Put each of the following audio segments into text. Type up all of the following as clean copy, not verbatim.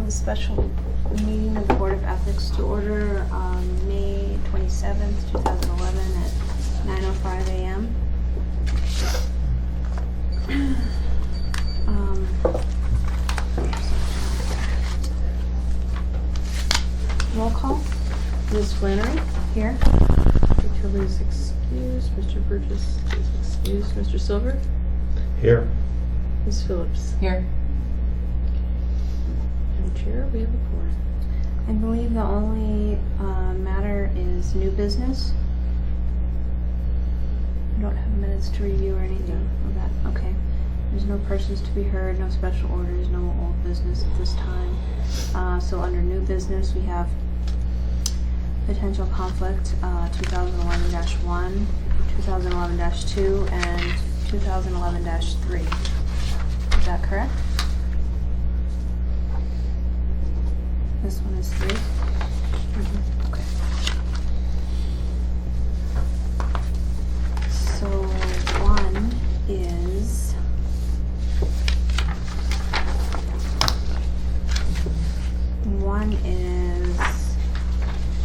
the special meeting of the Board of Ethics to order on May 27th, 2011 at 9:05 a.m. Roll call. Ms. Flannery? Here. Mr. Kelly is excused. Mr. Burgess is excused. Mr. Silver? Here. Ms. Phillips? Here. Madam Chair, we have a quorum. I believe the only matter is new business. We don't have minutes to review or anything of that. Okay. There's no persons to be heard, no special orders, no old business at this time. So under new business, we have potential conflict 2011-1, 2011-2, and 2011-3. Is that correct? This one is 3? Okay. So 1 is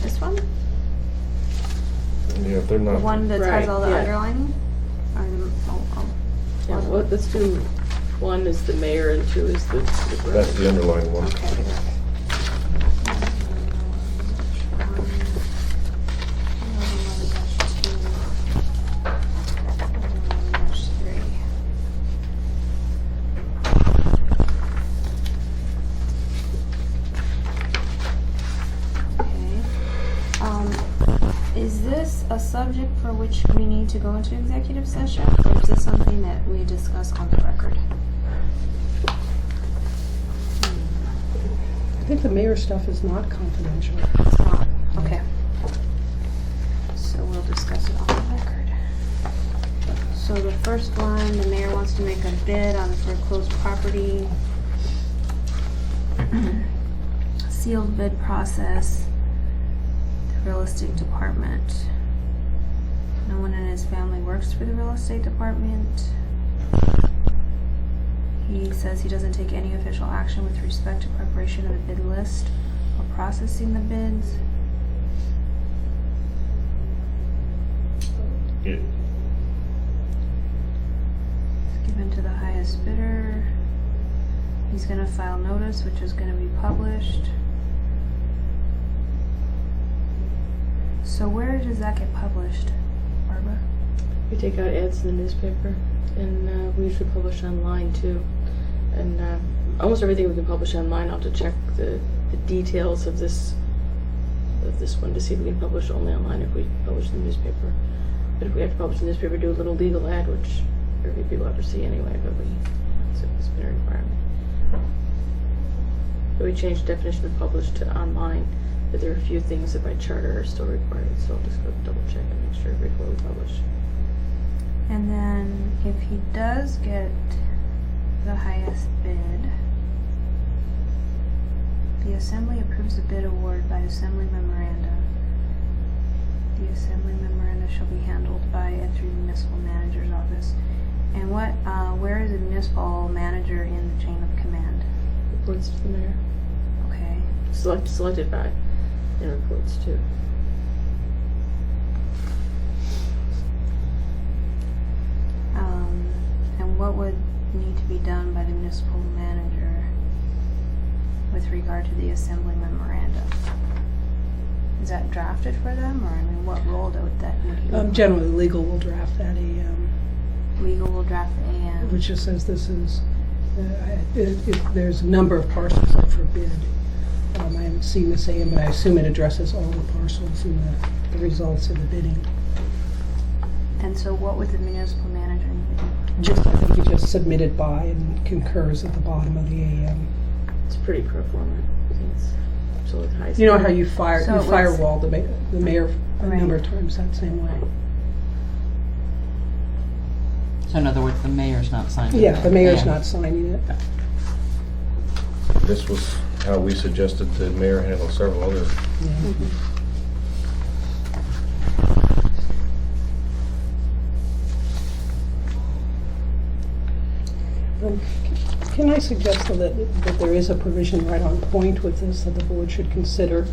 this one? Yeah, if they're The not. one that Right, has all the yeah. underlining? Or the, Yeah, well, let's do 1 is the mayor and 2 is the supervisor. That's the underlying one. okay. Is this a subject for which we need to go into executive session, or is this something that we discuss on the record? I think the mayor stuff is not confidential. It's not. Okay. So we'll discuss it on the record. So the first one, the mayor wants to make a bid on the foreclosed property. Sealed bid process. The real estate department. No one in his family works for the real estate department. He says he doesn't take any official action with respect to preparation of the bid list or processing the bids. Yeah. It's given to the highest bidder. He's gonna file notice, which is gonna be published. So where does that get published, Barbara? We take out ads in the newspaper, and we usually publish online too. And almost everything we can publish online. I'll have to check the details of this one to see if we can publish only online if we publish in the newspaper. But if we have to publish in the newspaper, do a little legal ad, which very few people ever see anyway. But it's been a requirement. But we changed the definition of published to online. But there are a few things that by charter are still required, so I'll just go double check and make sure before we publish. And then if he does get the highest bid, the assembly approves the bid award by assembly memoranda. The assembly memoranda shall be handled by and through the municipal manager's office. And where is the municipal manager in the chain of command? Reports to the mayor. Okay. Selected by. And reports too. And what would need to be done by the municipal manager with regard to the assembly memoranda? Is that drafted for them, or I mean, what role would he? Generally, legal will draft that Legal will draft the AM. which just says this is, if there's a number of parcels up for bid. I haven't seen this AM, but I assume it addresses all the parcels and the results of the bidding. And so what would the municipal manager need to do? I think he just submitted by and concurs at the bottom of the AM. It's pretty pro forma. I think it's absolutely high. You know how you fire So it was- firewall the mayor a Right. number of times that same way. So in other words, the mayor's not signing it. Yeah, the mayor's Yeah. not signing it. This was how we suggested the mayor handle several other. Yeah. Can I suggest though that there is a provision right on point with this that the board should consider?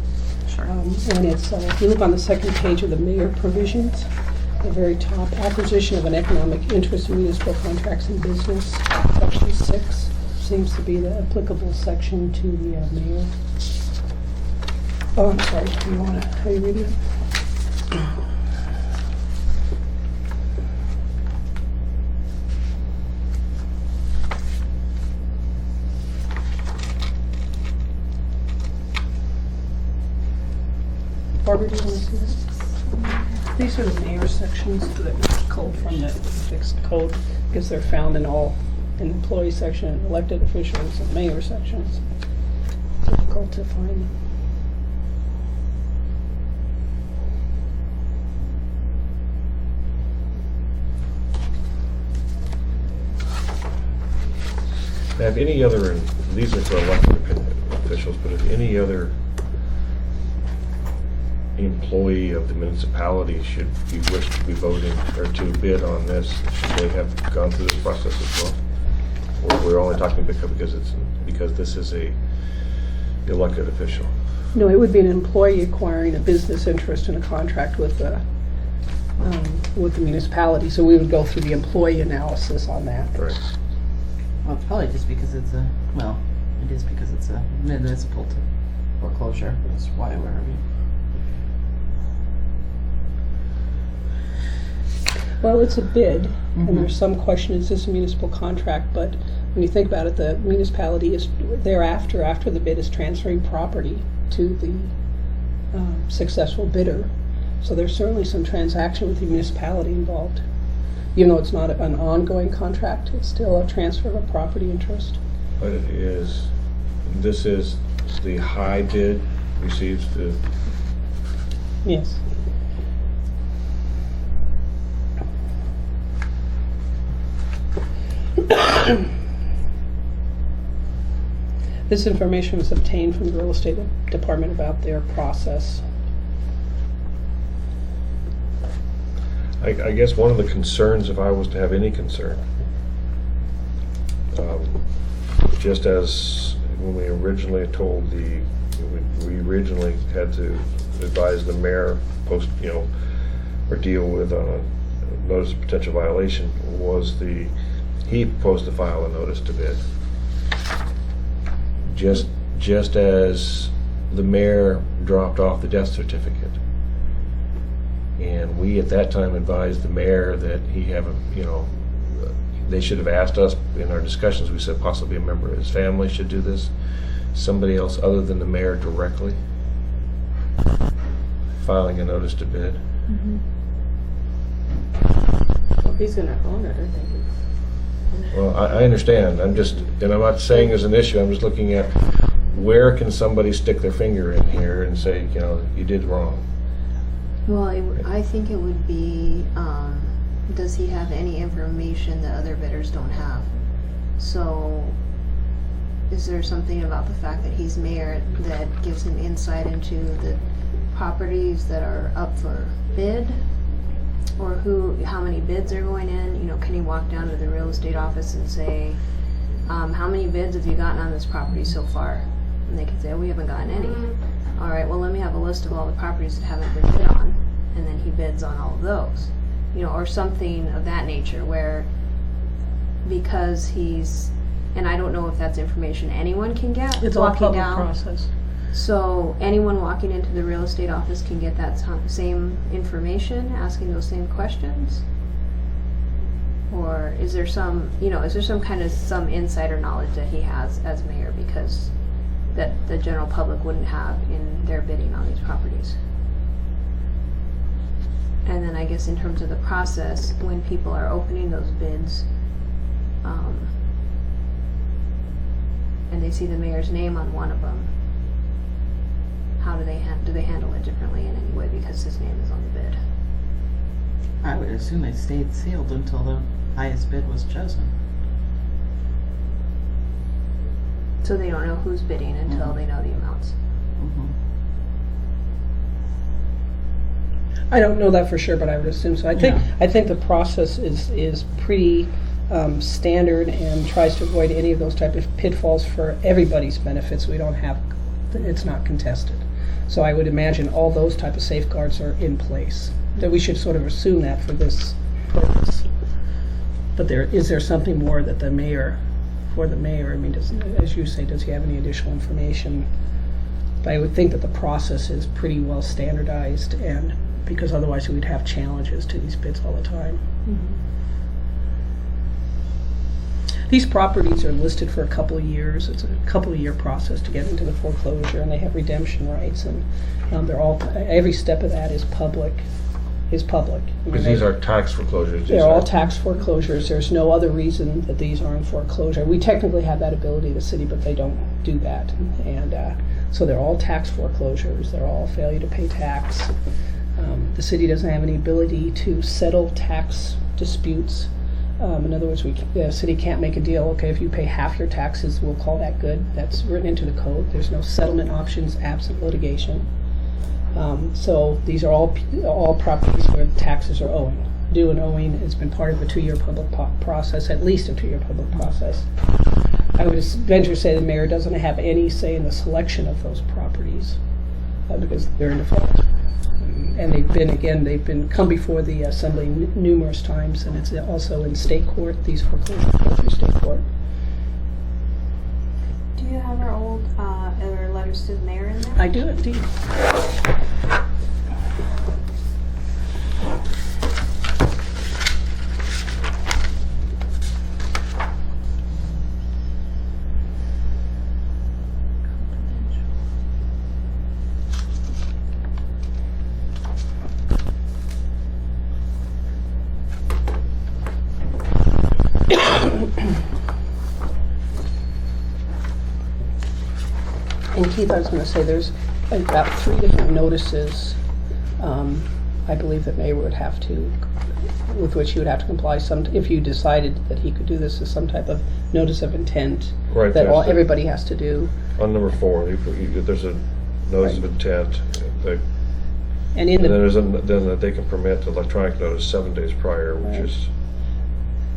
Sure. And it's, if you look on the second page of the mayor provisions, the very top, acquisition of an economic interest in municipal contracts and business, section 6, seems to be the applicable section to the mayor. Oh, I'm sorry, do you want to, how you reading it? Barbara, do you want to see this? These are the mayor sections that we culled from the fixed code, because they're found in employee section, elected officials, and mayor sections. Difficult to find them. Now, if any other, and these are for elected officials, but if any other employee of the municipality should be wish to be voting or to bid on this, should they have gone through this process as well? Or we're only talking because this is a elected official? No, it would be an employee acquiring a business interest in a contract with the municipality, so we would go through the employee analysis on that. Right. Well, it's probably just because it is because it's a municipal foreclosure. That's why we're reviewing. Well, it's a bid, and there's some question, is this a municipal contract? But when you think about it, the municipality is thereafter, after the bid, is transferring property to the successful bidder. So there's certainly some transaction with the municipality involved. Even though it's not an ongoing contract, it's still a transfer of a property interest. But this is the high bid receives the, Yes. This information was obtained from the real estate department about their process. I guess one of the concerns, if I was to have any concern, just as when we originally told we originally had to advise the mayor post, or deal with a notice of potential violation, was he proposed to file a notice to bid. Just as the mayor dropped off the death certificate. And we at that time advised the mayor that they should have asked us in our discussions. We said possibly a member of his family should do this. Somebody else other than the mayor directly filing a notice to bid. Well, if he's gonna own it, I think. Well, I understand. I'm not saying there's an issue. I'm just looking at where can somebody stick their finger in here and say, you did wrong. Well, I think it would be, does he have any information that other bidders don't have? So, is there something about the fact that he's mayor that gives him insight into the properties that are up for bid? Or how many bids are going in? Can he walk down to the real estate office and say, how many bids have you gotten on this property so far? And they can say, we haven't gotten any. All right, well, let me have a list of all the properties that haven't been bid on. And then he bids on all of those. Or something of that nature where, because and I don't know if that's information anyone can get. It's all walking public down. process. So anyone walking into the real estate office can get that same information, asking those same questions? Or is there some kind of some insider knowledge that he has as mayor because that the general public wouldn't have in their bidding on these properties? And then I guess in terms of the process, when people are opening those bids, and they see the mayor's name on one of them, how do they handle it differently in any way because his name is on the bid? I would assume they stayed sealed until the highest bid was chosen. So they don't know who's bidding until they know the amounts. I don't know that for sure, but I would assume so. I think the process is pretty standard and tries to avoid any of those type of pitfalls for everybody's benefits. We don't have, it's not contested. So I would imagine all those type of safeguards are in place, that we should sort of assume that for this purpose. But is there something more that the mayor, I mean, as you say, does he have any additional information? But I would think that the process is pretty well standardized, and because otherwise we'd have challenges to these bids all the time. These properties are listed for a couple of years. It's a couple of year process to get into the foreclosure, and they have redemption rights, and they're all, every step of that is public. I mean, Because these are tax foreclosures. These they're all are- tax foreclosures. There's no other reason that these aren't foreclosure. We technically have that ability, the city, but they don't do that. And so they're all tax foreclosures. They're all failure to pay tax. The city doesn't have any ability to settle tax disputes. In other words, the city can't make a deal, okay, if you pay half your taxes, we'll call that good. That's written into the code. There's no settlement options absent litigation. So these are all properties where taxes are due and owing. It's been part of a 2-year public process, at least a 2-year public process. I would venture to say the mayor doesn't have any say in the selection of those properties because they're in default. And they've been come before the assembly numerous times, and it's also in state court. These foreclosures go through state court. Do you have our old or letters to the mayor in there? I do indeed. And Keith, I was going to say, there's about 3 different notices, I believe that mayor would have to, with which he would have to comply. If you decided that he could do this as some type of notice of intent, Right, that that's the- everybody has to do. On number 4, there's a notice of intent, And and in then the there's then that they can permit electronic notice 7 days prior, which Right. is,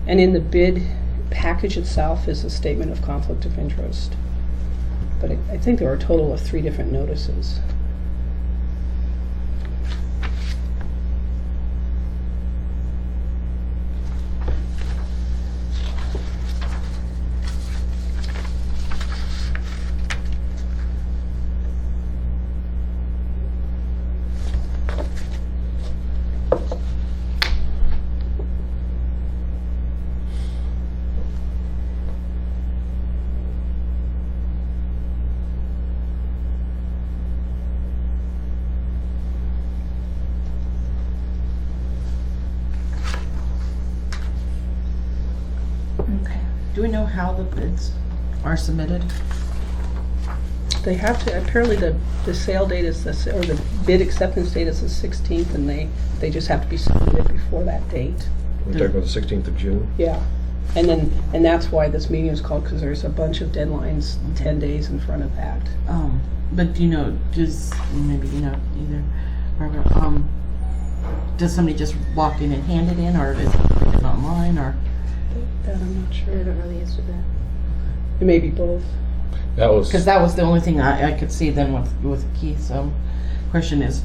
and in the bid package itself is a statement of conflict of interest. But I think there are a total of 3 different notices. Okay. Do we know how the bids are submitted? They have to, apparently the sale date is or the bid acceptance date is the 16th, and they just have to be submitted before that date. we're talking about the 16th of June. Yeah. And that's why this meeting is called, because there's a bunch of deadlines 10 days in front of that. But do you know, maybe you know either, Barbara, does somebody just walk in and hand it in, or is it online, or? That I'm not I sure. don't really answer that. It may be both. That was, Because that was the only thing I could see then with Keith's question is,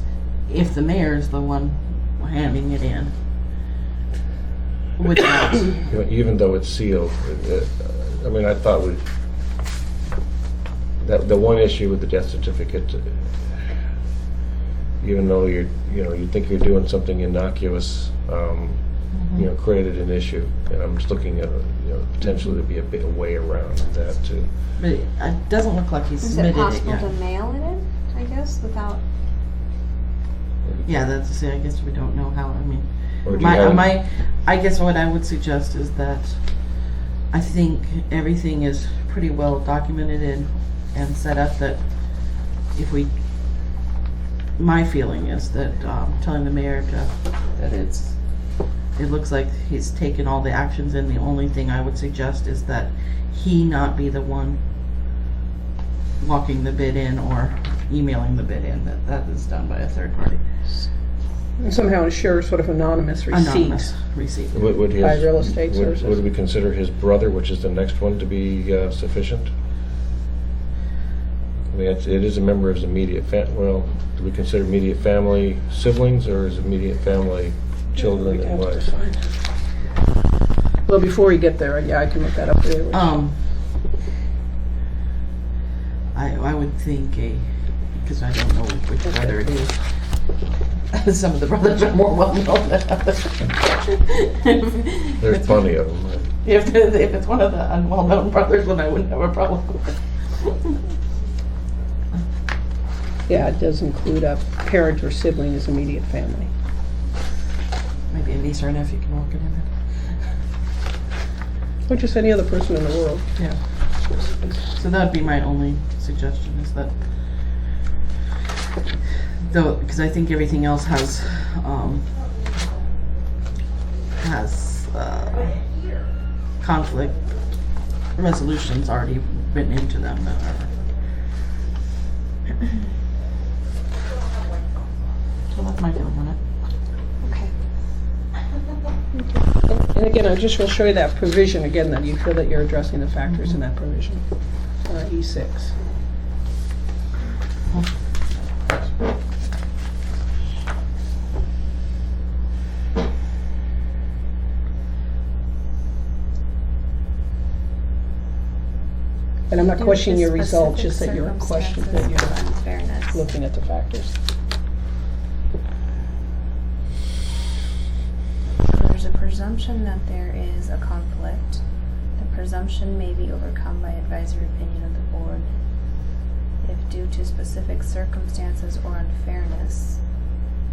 if the mayor is the one handing it in, without, even though it's sealed, I mean, I thought that the one issue with the death certificate, even though you think you're doing something innocuous, created an issue, and I'm just looking at potentially to be a bit a way around that too. but it doesn't look like he's Is it submitted it possible yet. to mail it in, I guess, without... Yeah, that's to say, I guess we don't know how, I mean, Or do you have, I guess what I would suggest is that I think everything is pretty well documented and set up, that if my feeling is that telling the mayor that it looks like he's taken all the actions, and the only thing I would suggest is that he not be the one walking the bid in or emailing the bid in, that is done by a third party. And somehow ensure sort of anonymous receipt. Anonymous receipt. Would his, By real estate would sources. we consider his brother, which is the next one, to be sufficient? I mean, it is a member of his immediate well, do we consider immediate family siblings, or is immediate family children We'd and have to wives? define it. Well, before we get there, yeah, I can look that up later. I would think because I don't know which brother it is. Some of the brothers are more well known than others. There's plenty of them. If it's one of the unwell known brothers, then I wouldn't have a problem with it. Yeah, it does include a parent or sibling as immediate family. Maybe a niece or a nephew can work it in. Or just any other person in the world. Yeah. So that would be my only suggestion, is that, though, because I think everything else has conflict resolutions already written into them that are. So that's my feeling on it. Okay. And again, I just will show you that provision again, that you feel that you're addressing the factors in that provision. E6. And I'm not Due questioning to your result, specific just that you're questioning, that circumstances you're of unfairness. looking at the factors. There's a presumption that there is a conflict. The presumption may be overcome by advisory opinion of the board. If due to specific circumstances or unfairness,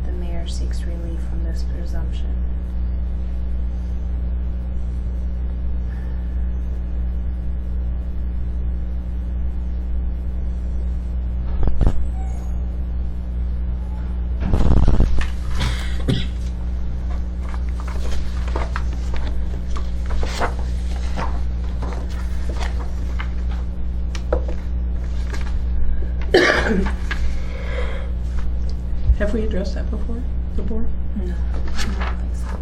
the mayor seeks relief from this presumption. Have we addressed that before, the board? No, I don't think so.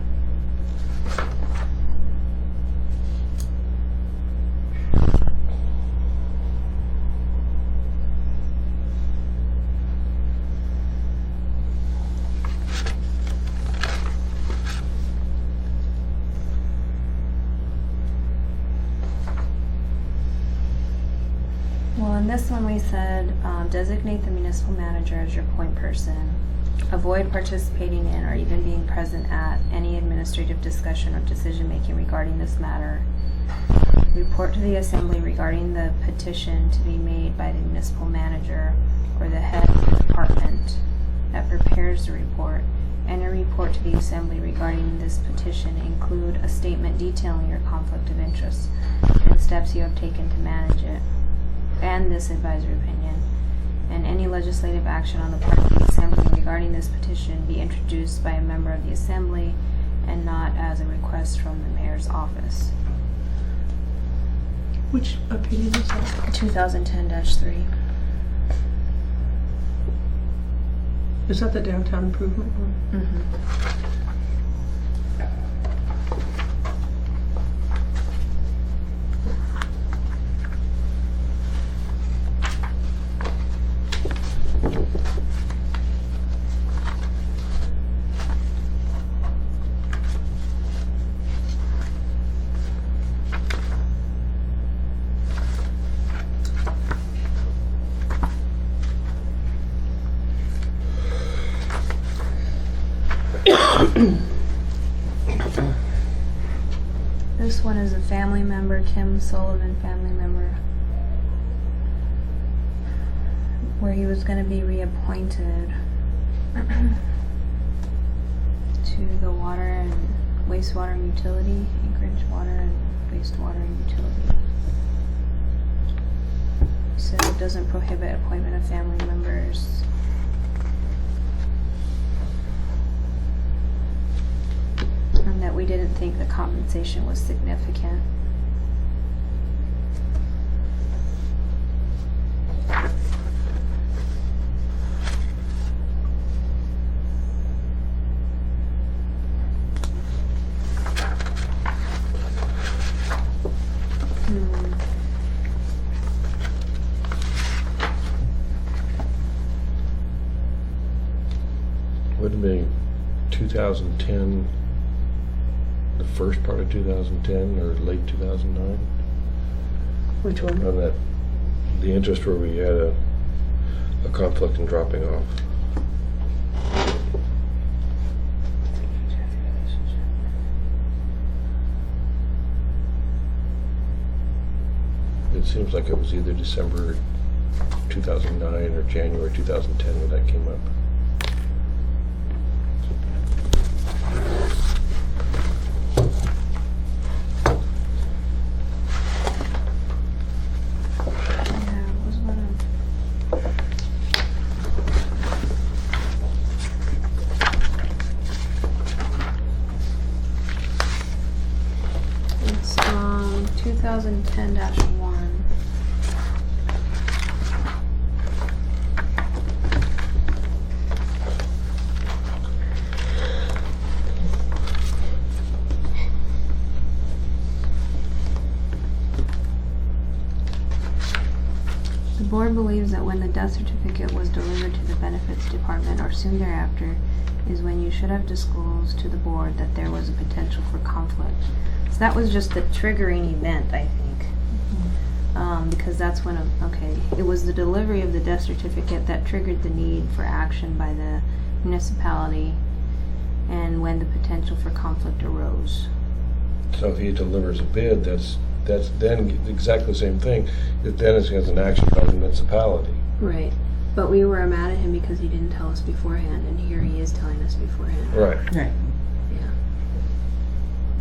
Well, in this one we said, designate the municipal manager as your point person. Avoid participating in or even being present at any administrative discussion or decision-making regarding this matter. Report to the assembly regarding the petition to be made by the municipal manager or the head of the department that prepares the report, and a report to the assembly regarding this petition include a statement detailing your conflict of interest and steps you have taken to manage it, and this advisory opinion, and any legislative action on the part of the assembly regarding this petition be introduced by a member of the assembly and not as a request from the mayor's office. Which opinion is that? 2010-3. Is that the downtown improvement one? Mm-hmm. This one is a family member, Kim Sullivan, family member, where he was going to be reappointed to the water and wastewater and utility, Anchorage water and wastewater and utility. So it doesn't prohibit appointment of family members. And that we didn't think the compensation was significant. would have been 2010, the first part of 2010 or late 2009. Which one? On that, the interest where we had a conflict in dropping off. It seems like it was either December 2009 or January 2010 when that came up. Yeah, it was one of. It's 2010-1. The board believes that when the death certificate was delivered to the benefits department or soon thereafter is when you should have disclosed to the board that there was a potential for conflict. So that was just the triggering event, I think. Because that's when, okay, it was the delivery of the death certificate that triggered the need for action by the municipality and when the potential for conflict arose. So if he delivers a bid, that's then exactly the same thing. Then it's an action by the municipality. Right. But we were mad at him because he didn't tell us beforehand, and here he is telling us beforehand. Right. Right. Yeah.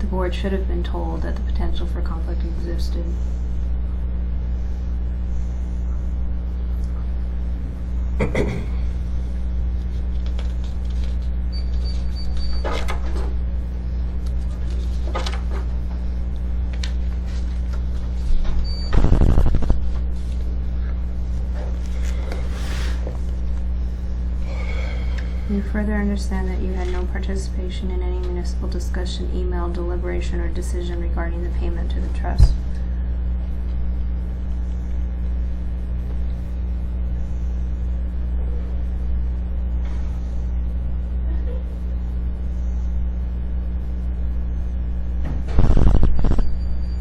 The board should have been told that the potential for conflict existed. You further understand that you had no participation in any municipal discussion, email, deliberation, or decision regarding the payment to the trust.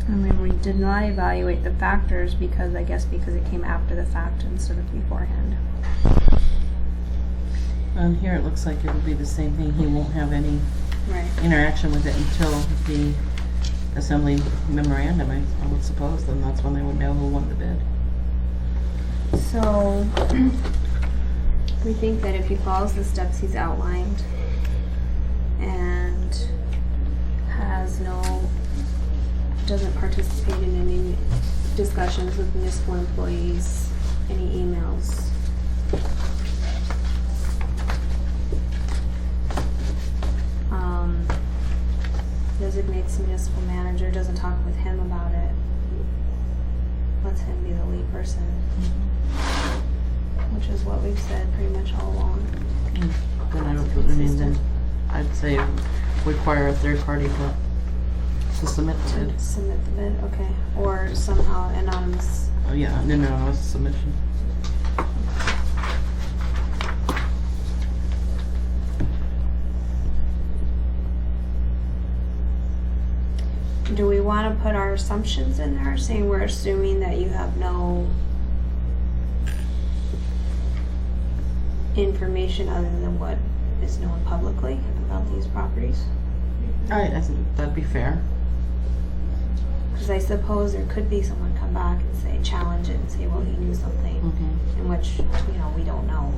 I mean, we did not evaluate the factors because it came after the fact instead of beforehand. On here, it looks like it'll be the same thing. He won't have any Right. interaction with it until the assembly memorandum, I would suppose. Then that's when they would know who won the bid. So, we think that if he follows the steps he's outlined and doesn't participate in any discussions with municipal employees, any emails, designates the municipal manager, doesn't talk with him about it, lets him be the lead person, which is what we've said pretty much all along. Then I mean, then I'd say require a third party to submit the bid. To submit the bid, okay, or somehow anonymous. Oh yeah, an anonymous submission. Do we want to put our assumptions in there, saying we're assuming that you have no information other than what is known publicly about these properties? I think that'd be fair. Because I suppose there could be someone come back and say, challenge it and say, well, he knew something, Mm-hmm. in which, we don't know.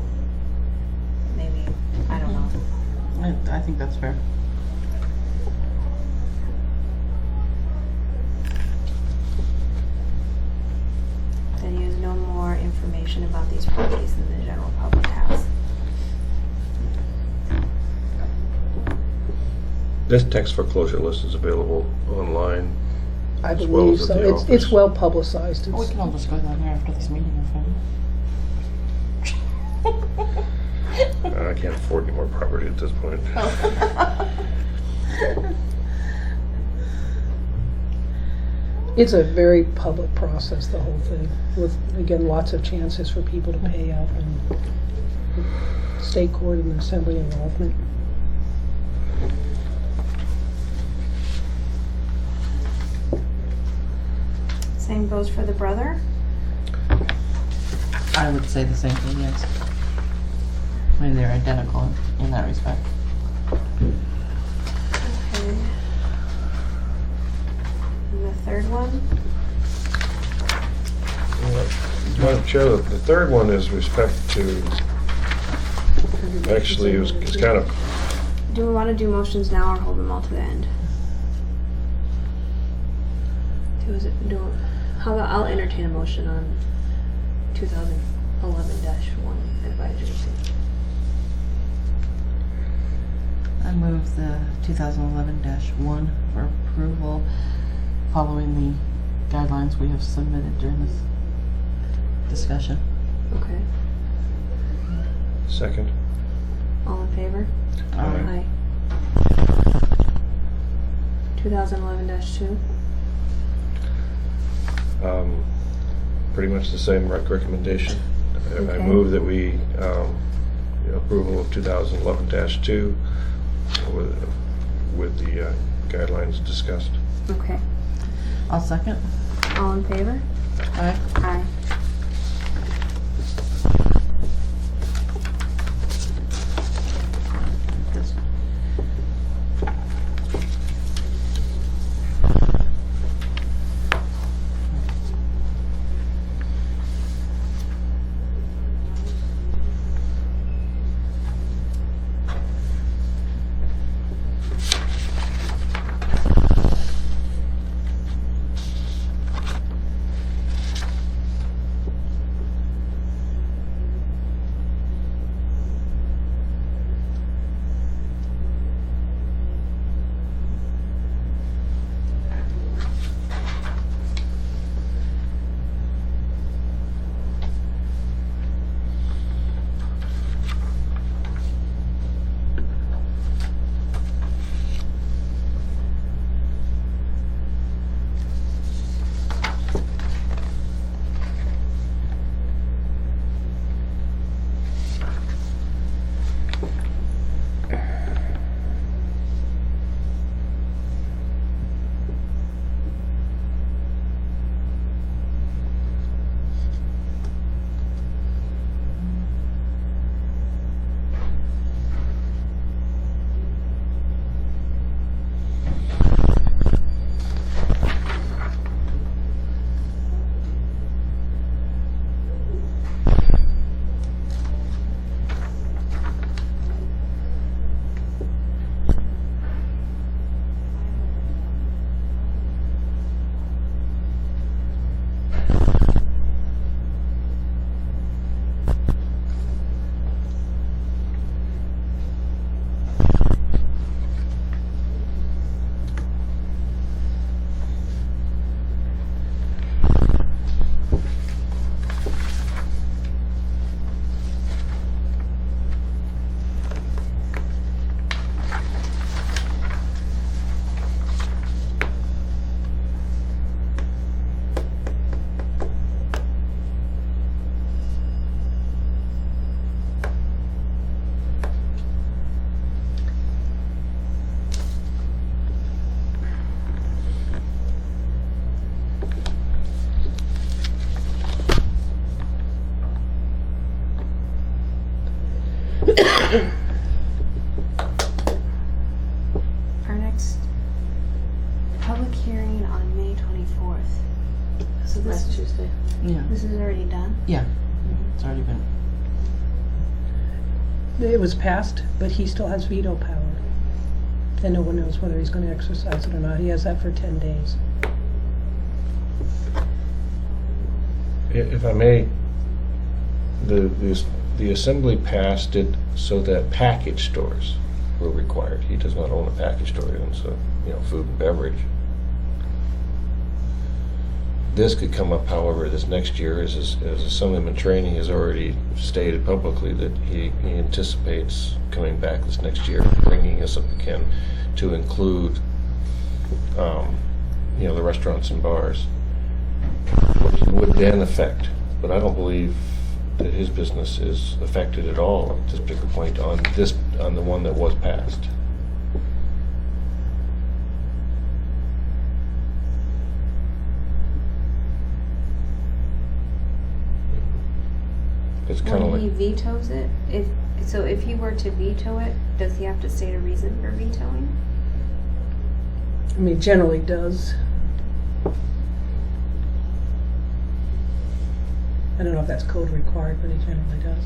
Maybe, I don't know. I think that's fair. That he has no more information about these properties than the general public has. This text foreclosure list is available online. I As well believe as so. at the It's office. well publicized. We can all just go down there after this meeting and I can't afford any more property at this point. It's a very public process, the whole thing, with, again, lots of chances for people to pay up and State court and assembly involvement. Same goes for the brother. I would say the same thing, yes. I mean, they're identical in that respect. Okay. And the third one? Madam Chair, the third one is respect to, actually, it's kind of, Do we want to do motions now or hold them all to the end? How about I'll entertain a motion on 2011-1 advisory. I move the 2011-1 for approval following the guidelines we have submitted during this discussion. Okay. second. All in favor? Aye. 2011-2. Pretty much the same recommendation. I Okay. move that we, approval of 2011-2 with the guidelines discussed. Okay. I'll second. All in favor? Aye. Aye. This- Our next public hearing on May 24th. So Last Tuesday. Yeah, this is already done? it's already been. It was passed, but he still has veto power. And no one knows whether he's going to exercise it or not. He has that for 10 days. If I may, the assembly passed it so that package stores were required. He does not own a package store, he owns food and beverage. This could come up, however, this next year, as Assemblyman Training has already stated publicly that he anticipates coming back this next year, bringing us up again to include, the restaurants and bars, which would then affect. But I don't believe that his business is affected at all at this particular point on the one that was passed. It's kind of When he like, vetoes it, if he were to veto it, does he have to state a reason for vetoing? I mean, generally does. I don't know if that's code required, but he generally does.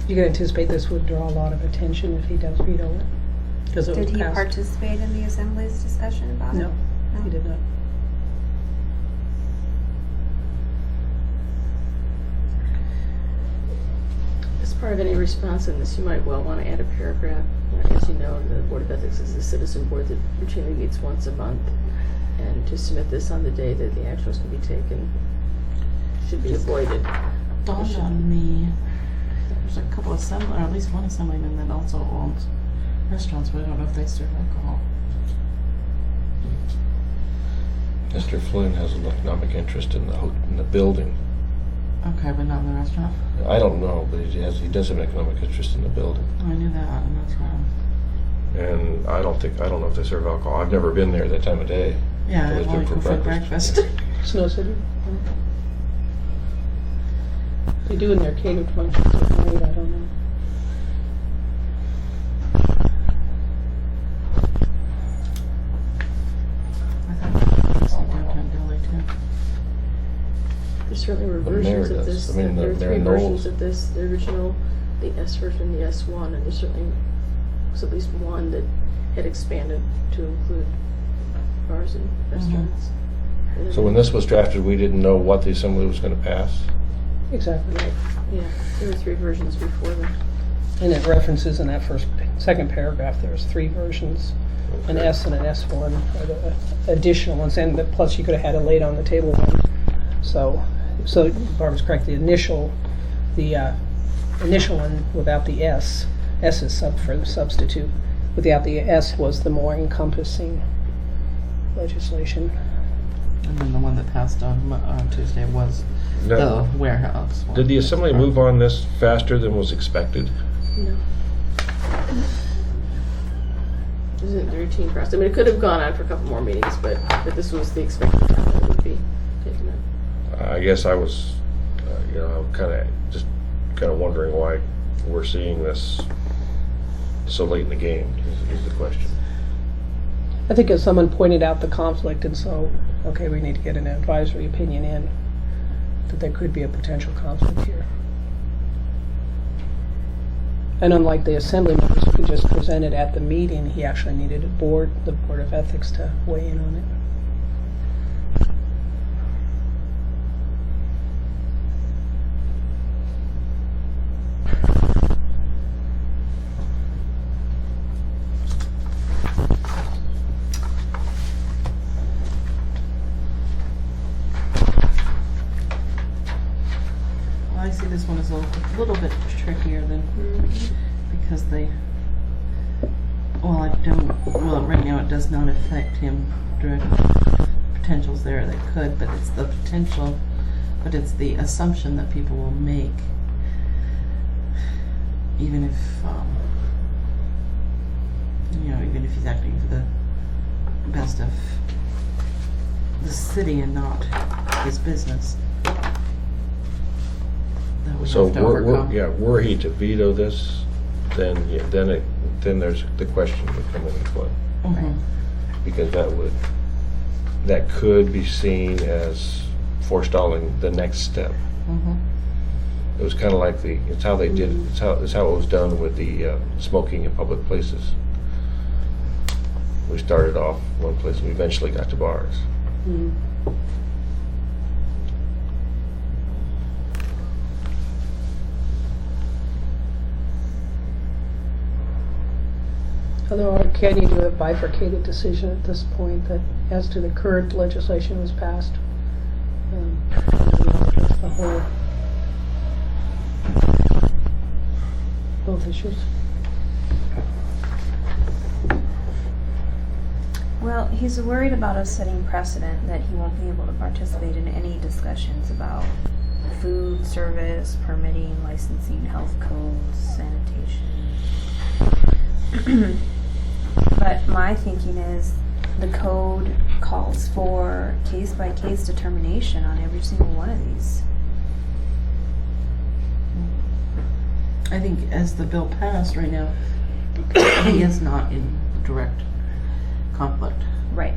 You can anticipate this would draw a lot of attention if he does veto it, because it was Did he passed. participate in the assembly's discussion about it? No, he did not. As part of any response in this, you might well want to add a paragraph. As you know, the Board of Ethics is a citizen board that routinely meets once a month. And to submit this on the day that the actions can be taken should be avoided. Dawned on me, there's a couple of or at least one assemblyman that also owns restaurants, but I don't know if they serve alcohol. Mr. Flynn has an economic interest in the building. Okay, but not in the restaurant. I don't know, but he does have an economic interest in the building. I knew that, and that's wrong. And I don't know if they serve alcohol. I've never been there that time of day. Yeah, Always I've been only for come for breakfast. breakfast. Snow City? They do in their catered functions at night, I don't know. I thought it was in downtown Delhi too. There certainly were The mayor versions of does. this. I mean, There were the three mayor knows. versions of this. The original, the S version, the S1, and there certainly was at least one that had expanded to include bars and restaurants. And So when this was drafted, we didn't know what the assembly was going to pass? Exactly right. Yeah, there were three versions before them. And it references in that second paragraph, there's three versions, an Okay. S and an S1, or the additional ones, and plus you could have had a laid on the table one. So Barbara's correct, the initial one without the S is for the substitute, without the S was the more encompassing legislation. And then the one that passed on Tuesday was Now, the warehouse one. did the assembly move on this faster than was expected? No. This isn't the routine process. I mean, it could have gone on for a couple more meetings, but this was the expected time that it would be taken up. I guess I was, kind of wondering why we're seeing this so late in the game, is the question. I think as someone pointed out the conflict, and so, okay, we need to get an advisory opinion in, that there could be a potential conflict here. And unlike the assembly members who could just present it at the meeting, he actually needed the Board of Ethics to weigh in on it. Well, I see this one is a little bit trickier than because right now it does not affect him directly. Potentials there that could, but it's the potential, but it's the assumption that people will make, even if, even if he's acting for the best of the city and not his business. That we So have to overcome. were he to veto this, then there's the question would come into play. Mhm. Because that could be seen as forestalling the next step. Mhm. It was kind of like it's how they did it. It's how it was done with the smoking in public places. We started off one place and we eventually got to bars. Although, can you do a bifurcated decision at this point that as to the current legislation was passed? The whole, both issues. Well, he's worried about us setting precedent that he won't be able to participate in any discussions about food service, permitting, licensing, health codes, sanitation. But my thinking is the code calls for case-by-case determination on every single one of these. I think as the bill passed right now, he is not in direct conflict. Right.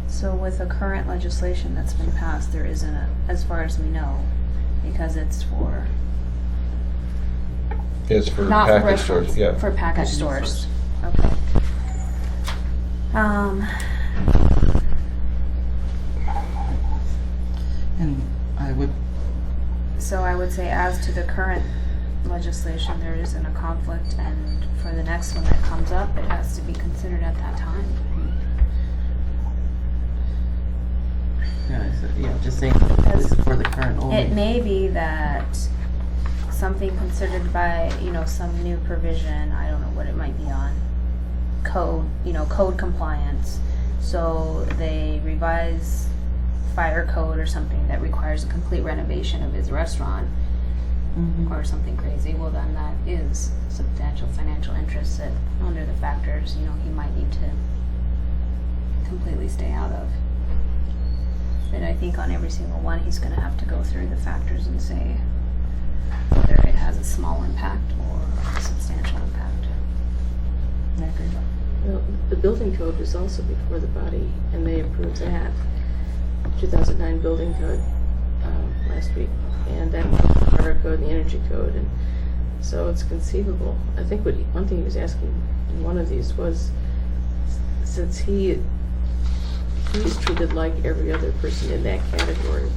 So with the current legislation that's been passed, there isn't a, as far as we know, because it's for, It's for not for package stores, restaurants, yeah. for package Package stores. Okay. And I would, So I would say as to the current legislation, there isn't a conflict, and for the next one that comes up, it has to be considered at that time. just saying, this is for the current only. It may be that something considered by, some new provision, I don't know what it might be on, code, code compliance. So they revise fire code or something that requires a complete renovation of his restaurant Mhm. or something crazy. Well, then that is substantial financial interest that under the factors, he might need to completely stay out of. But I think on every single one, he's going to have to go through the factors and say whether it has a small impact or a substantial impact. I agree. Well, the building code was also before the body, and they approved that. 2009 building code last week, and that the fire code and the energy code, and so it's conceivable. I think one thing he was asking in one of these was, since he's treated like every other person in that category,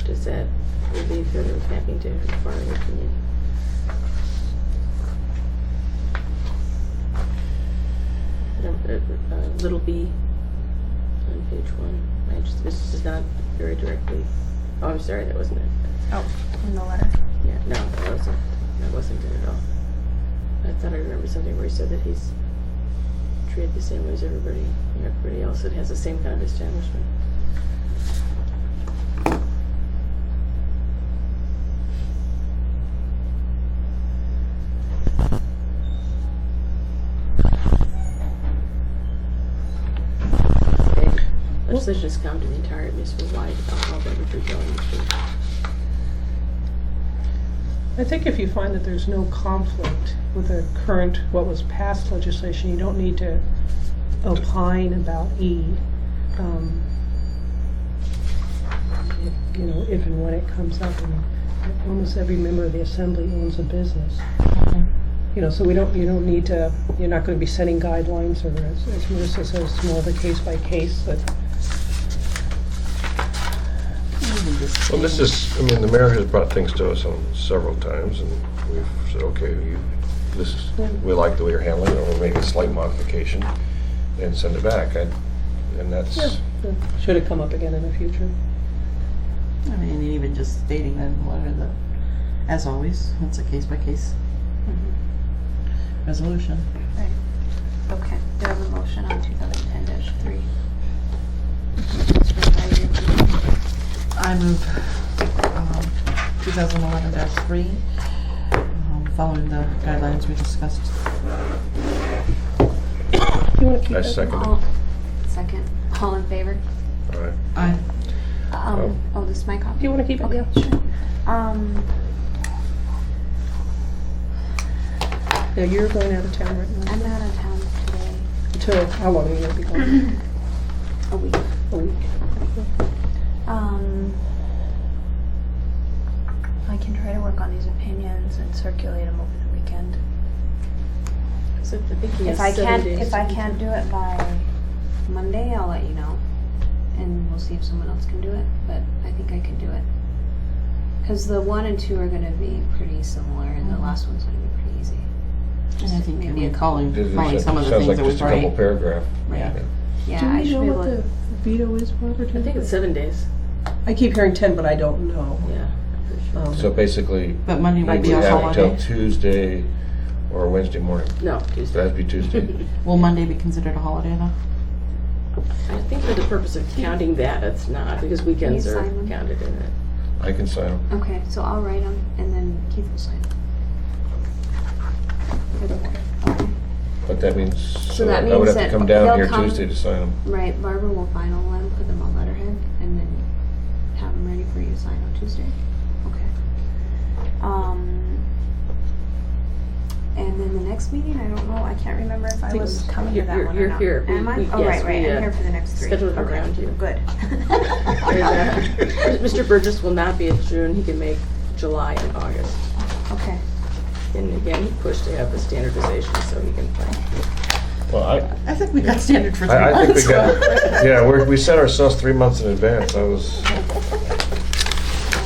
does that relieve him of having to require an opinion? Little b on page 1. This is not very directly. Oh, I'm sorry, that wasn't it. Oh, in the letter. Yeah, no, that wasn't it at all. I thought I remembered something where he said that he's treated the same way as everybody else that has the same kind of establishment. Legislation has come to the entire municipal-wide alcohol beverage retail industry. I think if you find that there's no conflict with the current, what was passed legislation, you don't need to opine about E. If and when it comes up, and almost every member of the assembly owns a business. So you don't need to, you're not going to be setting guidelines, or as Marissa says, it's more of a case by case, but Even just Well, this saying- is, the mayor has brought things to us on several times, and we've said, okay, we like the way you're handling it, or we'll make a slight modification and send it back. And that's, should it come up again in the future? even just stating that, what are the, as always, it's a case by case resolution. Right. Okay. Do I have a motion on 2010-3? I move 2011-3, following the guidelines we discussed. You want to keep I that? second it. Second. All in favor? All right. I Oh, this is my copy? Do you want to keep it? Okay, Yeah. sure. Yeah, you're going out of town right now. I'm out of town today. Until, how long are you going to be gone? A week. A week. I can try to work on these opinions and circulate them over the weekend. So I think he has If I 7 can't, days if to I do can't do it by Monday, I'll let you know, and we'll see if someone else can do it. But I think I can do it, because the 1 and 2 are going to be pretty similar, and the last one's going to be pretty easy. And I think Maybe a calling some of the Sounds things like that we just a couple bring. paragraph. Right. Yeah. Yeah, Do I we should know be able what to. the veto is, Robert? I think it's 7 days. I keep hearing 10, but I don't know. Yeah, I'm pretty sure. So basically, But Monday you might would be a have until holiday. Tuesday or Wednesday morning? No, Tuesday. That'd be Tuesday. Will Monday be considered a holiday though? I think for the purpose of counting that, it's not, because weekends Can you are sign them? counted in it. I can sign them. Okay, so I'll write them and then Keith will sign. Okay. But that means, so that I would means have to that come down they'll here come- Tuesday to sign them. Right, Barbara will final them, put them on letterhead, and then have them ready for you to sign on Tuesday. Okay. And then the next meeting, I don't know, I can't remember if I think was it's- coming to that you're- one or you're not. here. Am I? We- Oh, yes, right, we, I'm here for the next three. scheduled Okay, around you. Good. Mr. Burgess will not be in June, he can make July and August. Okay. And again, he pushed to have the standardization so he can plan. Well, I think we got standard for 3 I think we months. got, yeah, we set ourselves 3 months in advance.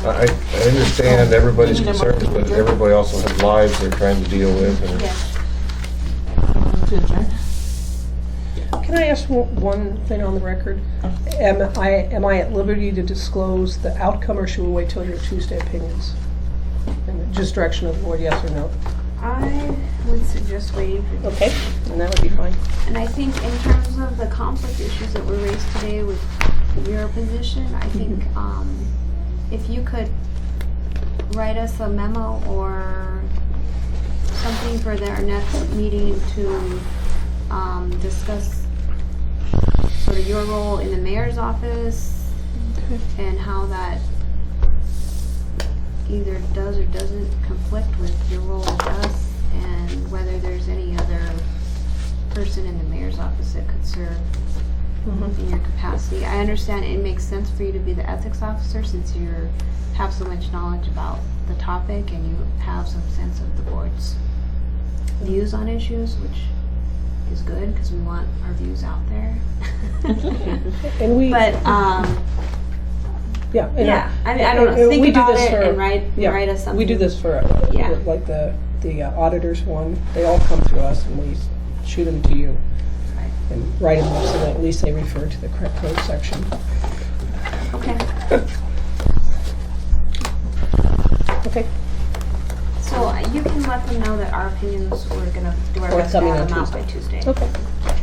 I understand everybody's concerns, but everybody also has lives they're trying to deal with. And Yes. To adjourn. Can I ask one thing on the record? Am I at liberty to disclose the outcome, or should we wait till your Tuesday opinions? And just direction of the board, yes or no? I would suggest waiting for Okay, and that would be fine. And I think in terms of the conflict issues that were raised today with your position, I think if you could write us a memo or something for their next meeting to discuss sort of your role in the mayor's office and how that either does or doesn't conflict with your role with us, and whether there's any other person in the mayor's office that could serve in your capacity. I understand it makes sense for you to be the ethics officer since you have so much knowledge about the topic and you have some sense of the board's views on issues, which is good because we want our views out there. And we, But yeah. and yeah, I mean, I don't know. and Think we do about this it for- and write yeah, us something. We do this for, Yeah. like the auditors one, they all come to us and we shoot them to you. Right. And write them up so that at least they refer to the correct code section. Okay. Okay, So you can let them know that our opinions, we're gonna do our best to Forthcoming have on them out by Tuesday. okay.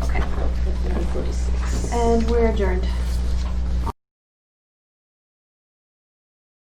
Okay. 9:46. And we're adjourned.